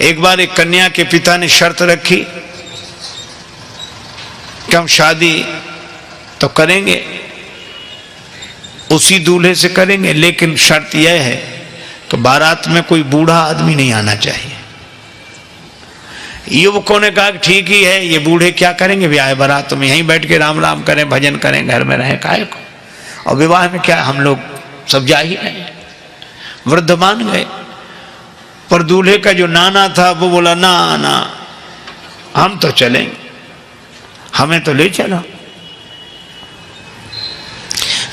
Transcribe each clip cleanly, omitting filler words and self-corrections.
एक बार एक कन्या के पिता ने शर्त रखी कि हम शादी तो करेंगे, उसी दूल्हे से करेंगे, लेकिन शर्त यह है कि बारात में कोई बूढ़ा आदमी नहीं आना चाहिए। युवकों ने कहा कि ठीक ही है, ये बूढ़े क्या करेंगे ब्याह बारात में, यहीं बैठ के राम राम करें, भजन करें, घर में रहें, काहे को, और विवाह में क्या हम लोग सब जा ही रहे। वृद्ध मान गए, पर दूल्हे का जो नाना था वो बोला ना ना हम तो चलेंगे, हमें तो ले चलो।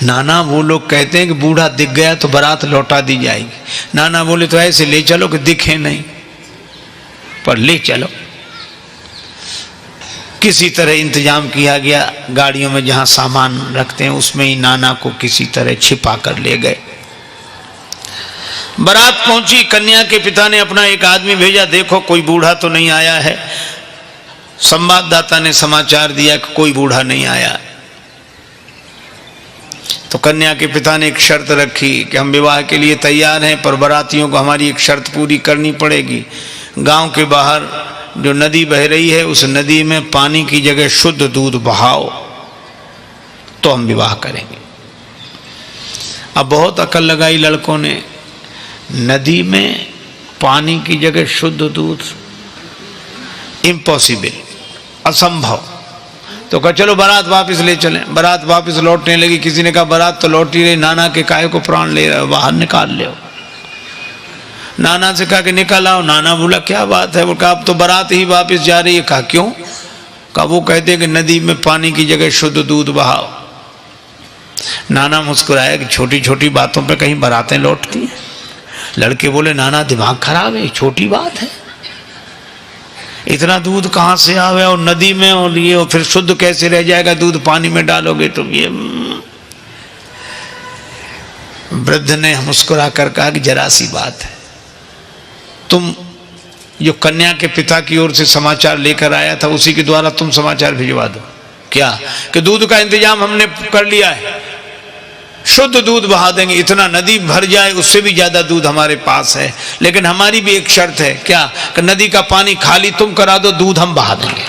नाना वो लोग कहते हैं कि बूढ़ा दिख गया तो बारात लौटा दी जाएगी। नाना बोले तो ऐसे ले चलो कि दिखे नहीं, पर ले चलो। किसी तरह इंतजाम किया गया, गाड़ियों में जहां सामान रखते हैं उसमें ही नाना को किसी तरह छिपा कर ले गए। बारात पहुंची, कन्या के पिता ने अपना एक आदमी भेजा, देखो कोई बूढ़ा तो नहीं आया है। संवाददाता ने समाचार दिया कि कोई बूढ़ा नहीं आया। तो कन्या के पिता ने एक शर्त रखी कि हम विवाह के लिए तैयार हैं, पर बारातियों को हमारी एक शर्त पूरी करनी पड़ेगी। गांव के बाहर जो नदी बह रही है उस नदी में पानी की जगह शुद्ध दूध बहाओ तो हम विवाह करेंगे। अब बहुत अकल लगाई लड़कों ने, नदी में पानी की जगह शुद्ध दूध, इम्पॉसिबल, असंभव। तो कहा चलो बारात वापस ले चलें। बारात वापस लौटने लगी। किसी ने कहा बारात तो लौट ही रही, नाना के काहे को प्राण ले रहे हो, बाहर निकाल ले। नाना से कहा कि निकल आओ। नाना बोला क्या बात है, वो कहा अब तो बारात ही वापस जा रही है। कहा क्यों? कहा वो कहते हैं कि नदी में पानी की जगह शुद्ध दूध बहाओ। नाना मुस्कुराया कि छोटी छोटी बातों पे कहीं बारातें लौटती हैं। लड़के बोले नाना दिमाग खराब है, छोटी बात है, इतना दूध कहाँ से आवे और नदी में, और ये और फिर शुद्ध कैसे रह जाएगा, दूध पानी में डालोगे तो ये। वृद्ध ने मुस्कुरा कर कहा कि जरा सी बात है, तुम जो कन्या के पिता की ओर से समाचार लेकर आया था उसी के द्वारा तुम समाचार भिजवा दो। क्या? कि दूध का इंतजाम हमने कर लिया है, शुद्ध दूध बहा देंगे, इतना नदी भर जाए उससे भी ज्यादा दूध हमारे पास है, लेकिन हमारी भी एक शर्त है। क्या? कि नदी का पानी खाली तुम करा दो, दूध हम बहा देंगे।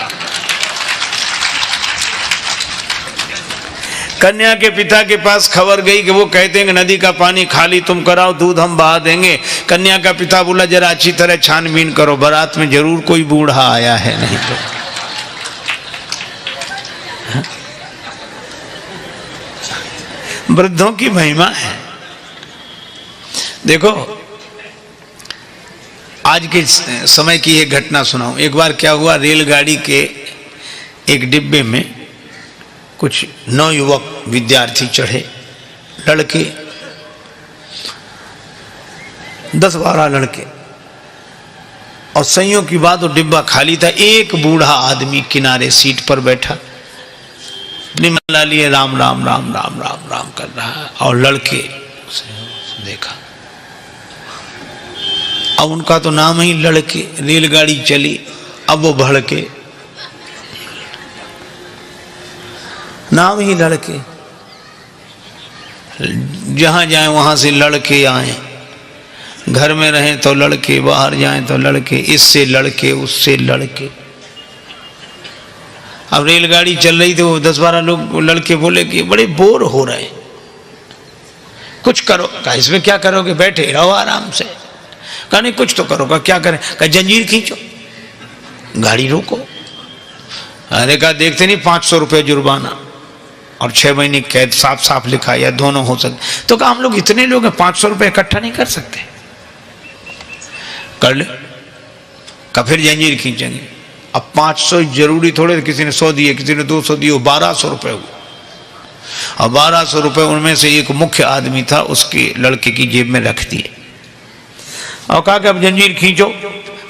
कन्या के पिता के पास खबर गई कि वो कहते हैं कि नदी का पानी खाली तुम कराओ, दूध हम बहा देंगे। कन्या का पिता बोला जरा अच्छी तरह छानबीन करो, बारात में जरूर कोई बूढ़ा आया है, नहीं तो। वृद्धों की महिमा है। देखो आज के समय की एक घटना सुनाऊं। एक बार क्या हुआ, रेलगाड़ी के एक डिब्बे में कुछ नवयुवक विद्यार्थी चढ़े, लड़के 10-12 लड़के, और संयोग की बात वो डिब्बा खाली था। एक बूढ़ा आदमी किनारे सीट पर बैठा निमला लिए राम राम राम राम राम राम कर रहा है, और लड़के देखा। अब उनका तो नाम ही लड़के। रेलगाड़ी चली, अब वो भड़के, नाम ही लड़के, जहां जाए वहां से लड़के आए। घर में रहें तो लड़के, बाहर जाएं तो लड़के, इससे लड़के उससे लड़के। अब रेलगाड़ी चल रही थी, वो 10-12 लोग लड़के बोले कि बड़े बोर हो रहे, कुछ करो। कहा इसमें क्या करोगे, बैठे रहो आराम से। कहा नहीं कुछ तो करो। कहा क्या करें? कहा जंजीर खींचो, गाड़ी रोको। अरे कहा देखते नहीं 500 रुपये जुर्माना और 6 महीने कैद, साफ साफ लिखा, या दोनों हो सकते। तो कहा हम लोग इतने लोग हैं, 500 रुपये इकट्ठा नहीं कर सकते। कर ले। कहा फिर जंजीर खींचेंगे। अब 500 जरूरी थोड़े, किसी ने 100 दिए, किसी ने 200 दिए, 1200 रुपये हुए। और 1200 रुपये उनमें से एक मुख्य आदमी था, उसके लड़के की जेब में रख दिए और कहा कि अब जंजीर खींचो।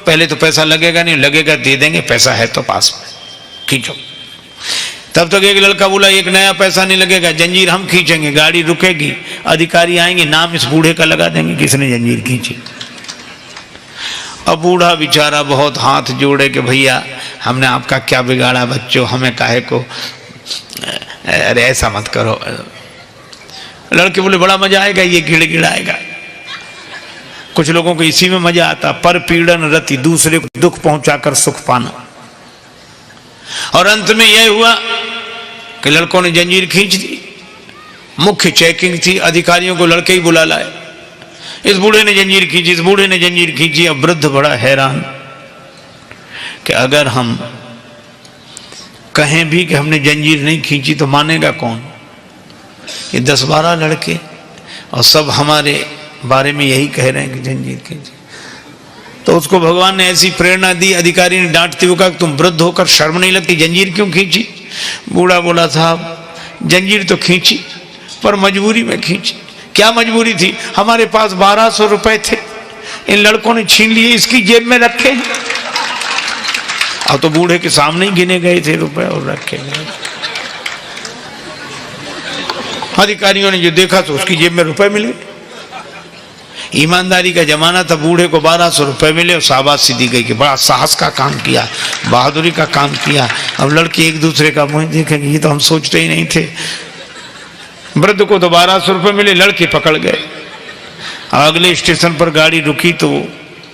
पहले तो पैसा लगेगा नहीं, लगेगा दे देंगे, पैसा है तो पास में, खींचो। तब तक एक लड़का बोला एक नया पैसा नहीं लगेगा, जंजीर हम खींचेंगे, गाड़ी रुकेगी, अधिकारी आएंगे, नाम इस बूढ़े का लगा देंगे किसने जंजीर खींची। अब बूढ़ा बेचारा बहुत हाथ जोड़े कि भैया हमने आपका क्या बिगाड़ा बच्चों, हमें काहे को, अरे ऐसा मत करो। लड़के बोले बड़ा मजा आएगा, ये गिड़गिड़ाएगा। कुछ लोगों को इसी में मजा आता, पर पीड़न रति, दूसरे को दुख पहुंचाकर सुख पाना। और अंत में यह हुआ कि लड़कों ने जंजीर खींच दी। मुख्य चेकिंग थी, अधिकारियों को लड़के ही बुला लाए। इस बूढ़े ने जंजीर खींची, इस बूढ़े ने जंजीर खींची। अब वृद्ध बड़ा हैरान कि अगर हम कहें भी कि हमने जंजीर नहीं खींची तो मानेगा कौन? ये 10-12 लड़के और सब हमारे बारे में यही कह रहे हैं कि जंजीर खींची। तो उसको भगवान ने ऐसी प्रेरणा दी, अधिकारी ने डांटते हुए कहा, तुम वृद्ध होकर शर्म नहीं लगती, जंजीर क्यों खींची? बूढ़ा बोला, साहब जंजीर तो खींची पर मजबूरी में खींची। क्या मजबूरी थी? हमारे पास 1200 रुपए थे, इन लड़कों ने छीन लिए, इसकी जेब में रखे। अब तो बूढ़े के सामने ही गिने गए थे रुपए और रखे गए। अधिकारियों ने जो देखा तो उसकी जेब में रुपए मिले। ईमानदारी का जमाना था, बूढ़े को 1200 रुपए मिले और शाबाशी दी गई कि बड़ा साहस का काम किया, बहादुरी का काम किया। अब लड़के एक दूसरे का मुंह देखेंगे, ये तो हम सोचते ही नहीं थे। वृद्ध को तो 1200 रुपए मिले, लड़के पकड़ गए। अगले स्टेशन पर गाड़ी रुकी तो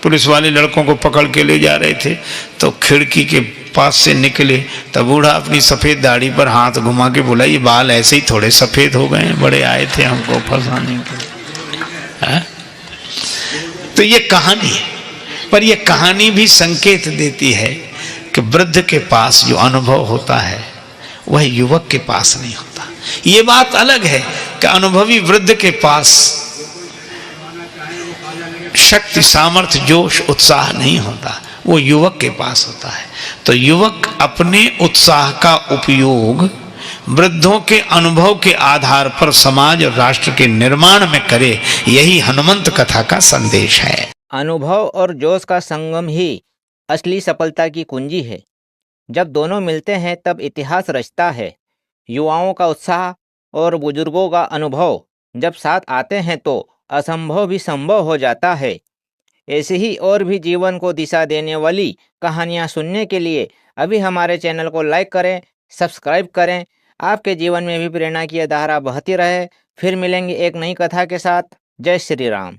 पुलिस वाले लड़कों को पकड़ के ले जा रहे थे। तो खिड़की के पास से निकले तब बूढ़ा अपनी सफेद दाढ़ी पर हाथ घुमा के बोला, ये बाल ऐसे ही थोड़े सफेद हो गए, बड़े आए थे हमको फंसाने के लिए। तो ये कहानी है, पर ये कहानी भी संकेत देती है कि वृद्ध के पास जो अनुभव होता है वह युवक के पास नहीं होता। ये बात अलग है कि अनुभवी वृद्ध के पास शक्ति, सामर्थ्य, जोश, उत्साह नहीं होता, वो युवक के पास होता है। तो युवक अपने उत्साह का उपयोग वृद्धों के अनुभव के आधार पर समाज और राष्ट्र के निर्माण में करे, यही हनुमंत कथा का संदेश है। अनुभव और जोश का संगम ही असली सफलता की कुंजी है। जब दोनों मिलते हैं तब इतिहास रचता है। युवाओं का उत्साह और बुजुर्गों का अनुभव जब साथ आते हैं तो असंभव भी संभव हो जाता है। ऐसे ही और भी जीवन को दिशा देने वाली कहानियाँ सुनने के लिए अभी हमारे चैनल को लाइक करें, सब्सक्राइब करें। आपके जीवन में भी प्रेरणा की धारा बहती रहे। फिर मिलेंगे एक नई कथा के साथ। जय श्री राम।